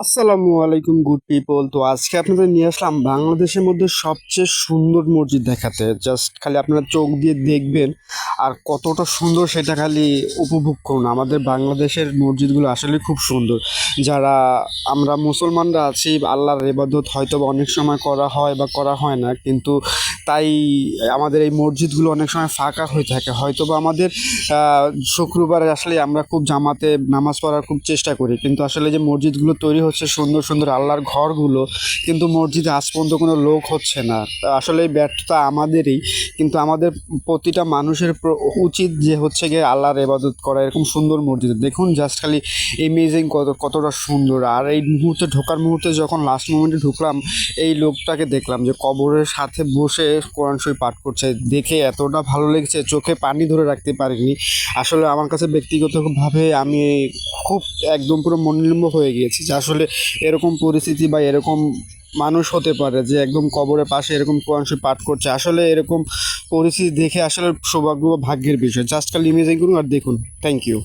আসসালামু আলাইকুম good people. তো আজকে আপনাদের নিয়ে আসলাম বাংলাদেশের মধ্যে সবচেয়ে সুন্দর মসজিদ দেখাতে। জাস্ট খালি আপনারা চোখ দিয়ে দেখবেন আর কতটা সুন্দর সেটা খালি উপভোগ করুন। আমাদের বাংলাদেশের মসজিদগুলো আসলে খুব সুন্দর। যারা আমরা মুসলমানরা আছি, আল্লাহর ইবাদত হয়তো বা অনেক সময় করা হয় বা করা হয় না, কিন্তু তাই আমাদের এই মসজিদগুলো অনেক সময় ফাঁকা হয়ে থাকে। হয়তো বা আমাদের শুক্রবারে আসলে আমরা খুব জামাতে নামাজ পড়ার খুব চেষ্টা করি, কিন্তু আসলে যে মসজিদগুলো তৈরি হচ্ছে সুন্দর সুন্দর আল্লাহর ঘরগুলো, কিন্তু মসজিদে আজ পর্যন্ত কোনো লোক হচ্ছে না। তা আসলে এই ব্যর্থতা আমাদেরই। কিন্তু আমাদের প্রতিটা মানুষের উচিত যে হচ্ছে গিয়ে আল্লাহর ইবাদত করা। এরকম সুন্দর মসজিদ দেখুন, জাস্ট খালি এমেজিং কতটা সুন্দর। আর এই মুহূর্তে ঢোকার মুহূর্তে যখন লাস্ট মোমেন্টে ঢুকলাম, এই লোকটাকে দেখলাম যে কবরের সাথে বসে কোরআন শরীফ পাঠ করছে। দেখে এতটা ভালো লেগেছে, চোখে পানি ধরে রাখতে পারিনি। আসলে আমার কাছে ব্যক্তিগতভাবে আমি খুব একদম পুরো মনঃলিম্ব হয়ে গিয়েছি যে আসলে এরকম পরিস্থিতি বা এরকম মানুষ হতে পারে যে একদম কবরের পাশে এরকম কোরআন শরীফ পাঠ করছে। আসলে এরকম পরিস্থিতি দেখে আসলে সৌভাগ্য বা ভাগ্যের বিষয়। জাস্ট খালি ইমেজিং করুন আর দেখুন। Thank you.